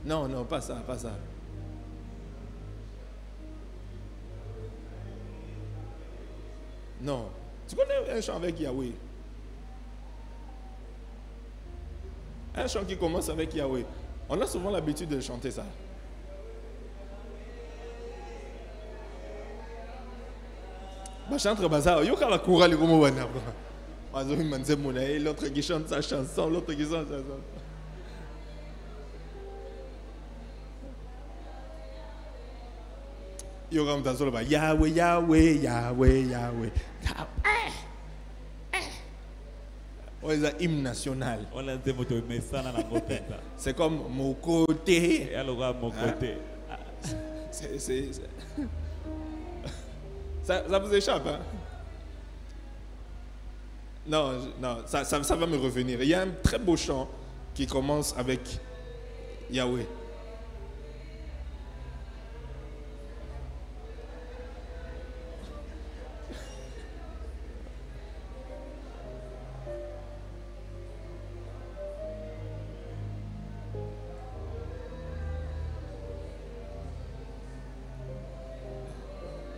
Non, non, pas ça, pas ça. Non. Tu connais un chant avec Yahweh? Un chant qui commence avec Yahweh. On a souvent l'habitude de chanter ça. Bah, chantre bazar, yo kala courage comme wana. Azo manze mona, l'autre qui chante sa chanson, l'autre qui chante sa chanson. Yo comme dans le bas, Yahweh, Yahweh, Yahweh, Yahweh. Ouais, c'est un hymne national. Wala nze moto mesana na ngopenda. C'est comme mon côté. Ya loka mon côté. Ça vous échappe, hein? Non, non, ça va me revenir. Il y a un très beau chant qui commence avec Yahweh.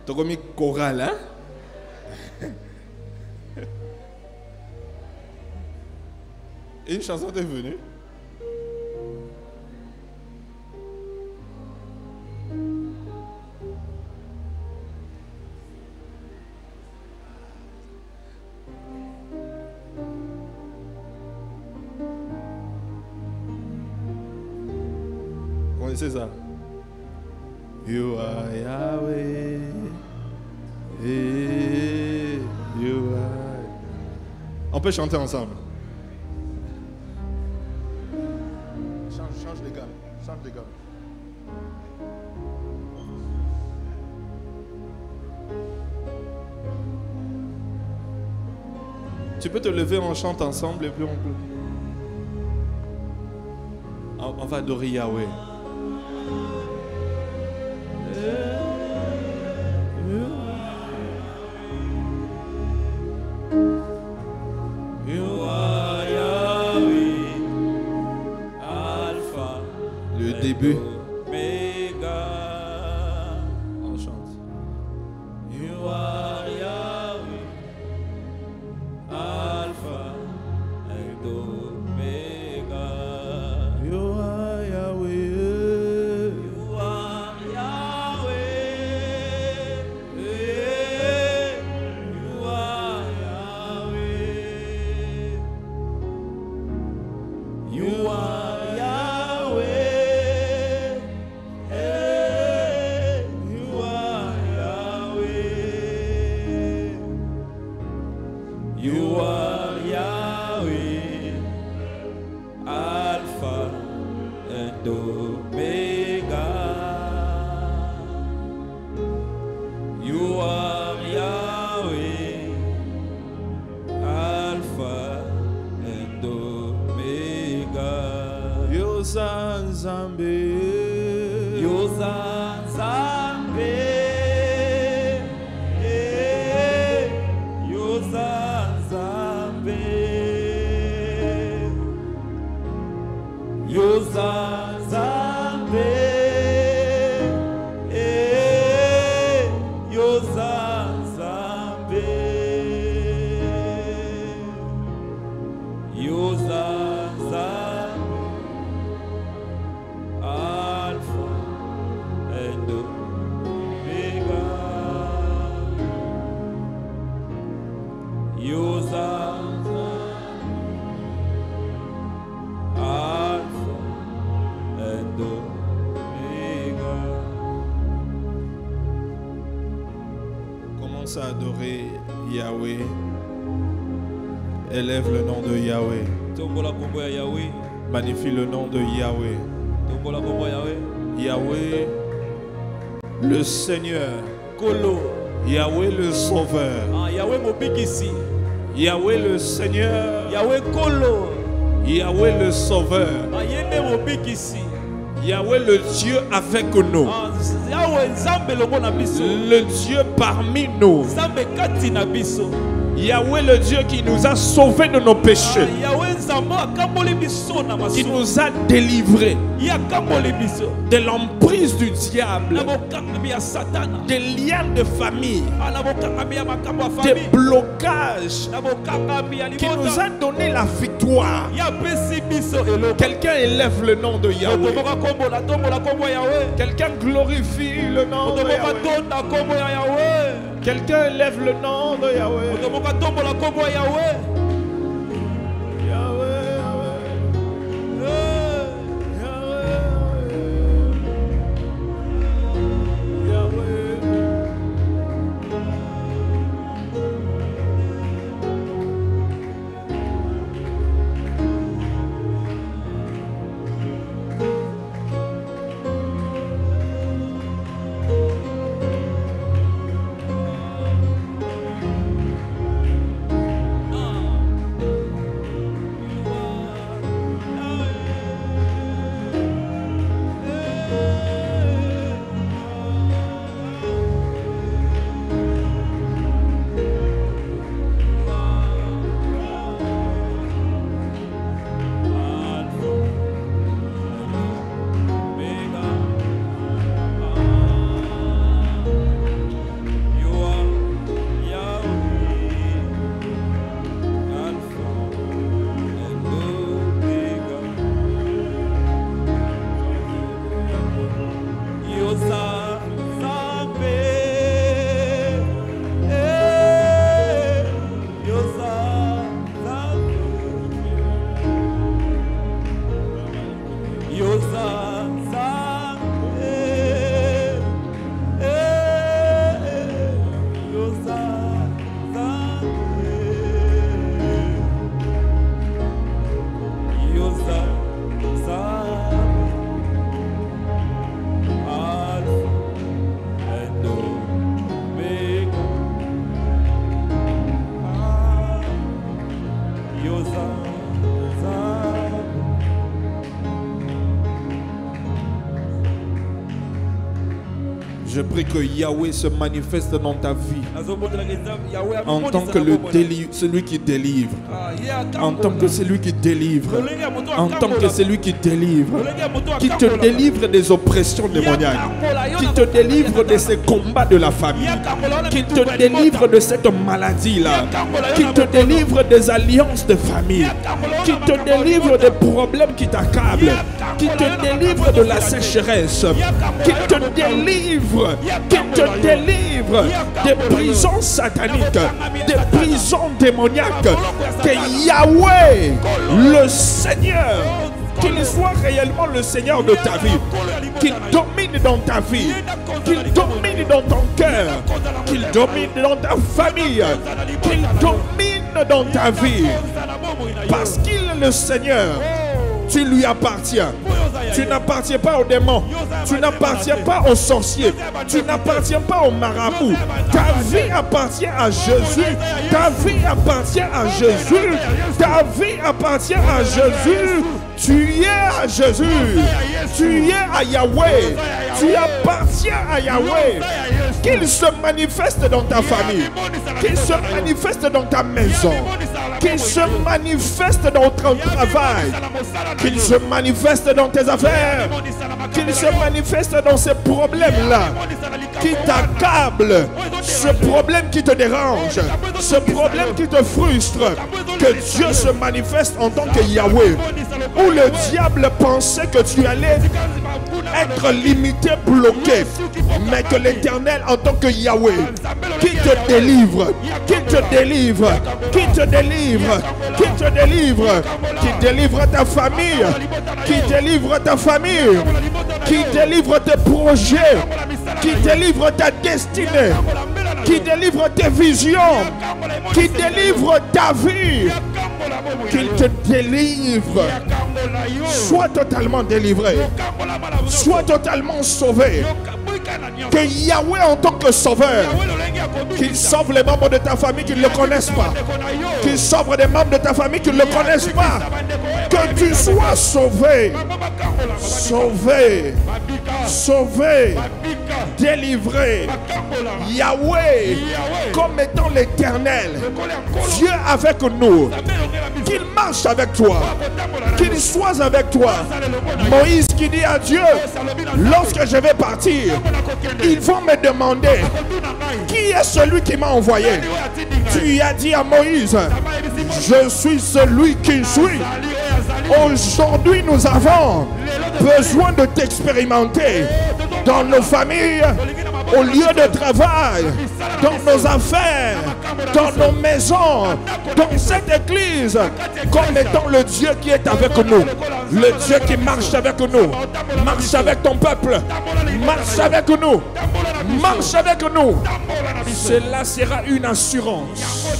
T'as commis chorale, hein? Et une chanson t'est venue. Vous connaissez ça? You are Yahweh. You are... On peut chanter ensemble. Change les gammes. Change les gammes. Tu peux te lever, on chante ensemble et puis on va adorer Yahweh. You are Yahweh, Alpha, Le début. Omega. On chante. You are Yahweh, Alpha and Omega. You are Yahweh. You are Yahweh. You are Yahweh. You are Yahweh. You are Yahweh. You are Yahweh, Alpha and Omega. You are Yahweh, Alpha and Omega. Yozanzambe. Yozanzambe, Yozanzambe, Yozanzambe, Yozanzambe, Yozanzambe, Alpha and Omega. Yozanzambe, Alpha and Omega. Commence à adorer Yahweh. Élève le nom de Yahweh. Tombola kombo ya Yahweh. Magnifie le nom de Yahweh. Tombola kombo ya Yahweh. Yahweh, le Seigneur. Kolo. Yahweh, le Sauveur. Ah, Yahweh mobikisi. Yahweh, le Seigneur. Yahweh Kolo. Yahweh, le Sauveur. Ah, yende mobikisi. Yahweh, le Dieu avec nous. Ah, Yahweh nzambe longo na biso. Le Dieu parmi nous. Nzambe kati na biso. Yahweh, le Dieu qui nous a sauvés de nos péchés. Ah, Yahweh nzambe akamboli biso na maso. Qui nous a délivrés Ya kamboli biso. de l'emprise du diable, Na bokangami ya Satana. des liens de famille, Ah, na bokangami ya makambo ya des famille. blocages, Na bokangami ya qui nous libota. a donné la victoire. Ya pesi biso eloko. Quelqu'un élève le nom de Yahweh. Tombola kombo la tombola kombo ya Yahweh. Quelqu'un glorifie le nom de Tombola Yahweh. tonda kombo ya Yahweh. Quelqu'un élève le nom de Yahweh. Tombola tombola kombo ya Yahweh. Yahweh, Eh. Yahweh, Yahweh. Je prie que Yahweh se manifeste dans ta vie en tant que celui qui délivre, en tant que celui qui délivre, en tant que celui qui délivre, qui te délivre des oppressions démoniaques, qui te délivre de ces combats de la famille, qui te délivre de cette maladie-là, qui te délivre des alliances de famille, qui te délivre des problèmes qui t'accablent, qui te délivre de la sécheresse, qui te délivre, des prisons sataniques, des prisons démoniaques. Que Yahweh, le Seigneur, qu'il soit réellement le Seigneur de ta vie, qu'il domine dans ta vie, qu'il domine dans ton cœur, qu'il domine dans ta famille, qu'il domine dans ta vie. Parce qu'il est le Seigneur, tu lui appartiens. Tu n'appartiens pas aux démons, tu n'appartiens pas aux sorciers, tu n'appartiens pas aux marabouts. Ta vie appartient à Jésus, ta vie appartient à Jésus, ta vie appartient à Jésus. Tu es à Jésus, tu es à Yahweh, tu appartiens à Yahweh. Qu'il se manifeste dans ta famille, qu'il se manifeste dans ta maison, qu'il se manifeste dans ton travail, qu'il se manifeste dans tes affaires, qu'il se manifeste dans ces problèmes-là qui t'accablent, ce problème qui te dérange, ce problème qui te frustre. Que Dieu se manifeste en tant que Yahweh. Où le diable pensait que tu allais être limité, bloqué, mais que l'Éternel en tant que Yahweh, qui te délivre, qui te délivre, qui te délivre, qui te délivre, qui délivre ta famille, qui délivre ta famille, qui délivre tes projets, qui délivre ta destinée, qui délivre tes visions, qui délivre ta vie, qu'il te délivre. Sois totalement délivré, sois totalement sauvé. Que Yahweh en tant que sauveur, qu'il sauve les membres de ta famille qui ne le connaissent pas, qu'il sauve des membres de ta famille qui ne le connaissent pas. Que tu sois sauvé, sauvé, sauvé, délivré. Yahweh comme étant l'Éternel, Dieu avec nous, qu'il marche avec toi, qu'il soit avec toi. Moïse qui dit à Dieu, lorsque je vais partir, ils vont me demander qui est celui qui m'a envoyé. Tu as dit à Moïse, je suis celui qui suis. Aujourd'hui nous avons besoin de t'expérimenter dans nos familles, au lieu de travail, dans nos affaires, dans nos maisons, dans cette église, comme étant le Dieu qui est avec nous, le Dieu qui marche avec nous, marche avec ton peuple, marche avec nous, marche avec nous. Cela sera une assurance.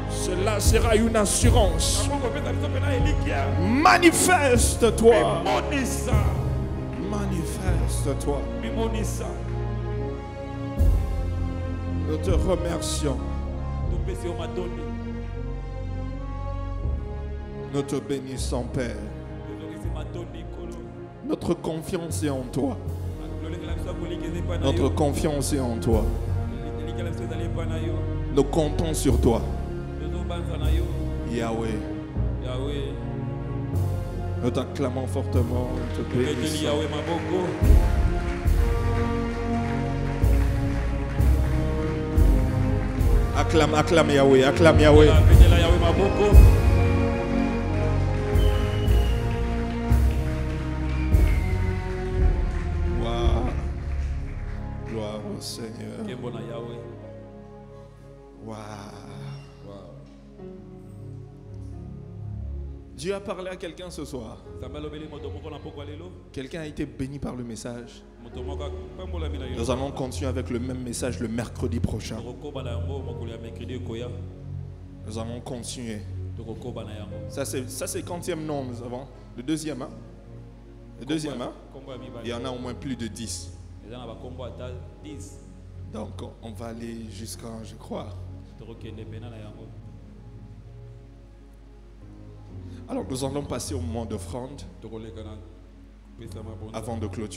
Cela sera une assurance. Manifeste-toi. Manifeste-toi. Nous te remercions. Nous te bénissons, Père. Notre confiance est en toi. Notre confiance est en toi. Nous comptons sur toi. Yahweh. Nous t'acclamons fortement. Nous te bénissons. Acclame, acclame Yahweh, acclame Yahweh. Wow. Gloire au Seigneur. Wow. Dieu a parlé à quelqu'un ce soir. Quelqu'un a été béni par le message. Nous allons continuer avec le même message le mercredi prochain. Nous allons continuer. Ça c'est quantième nom nous avons. Le deuxième, hein? Le deuxième, hein? Il y en a au moins plus de 10. Donc on va aller jusqu'à, je crois. Alors nous allons passer au moment d'offrande. avant de clôturer.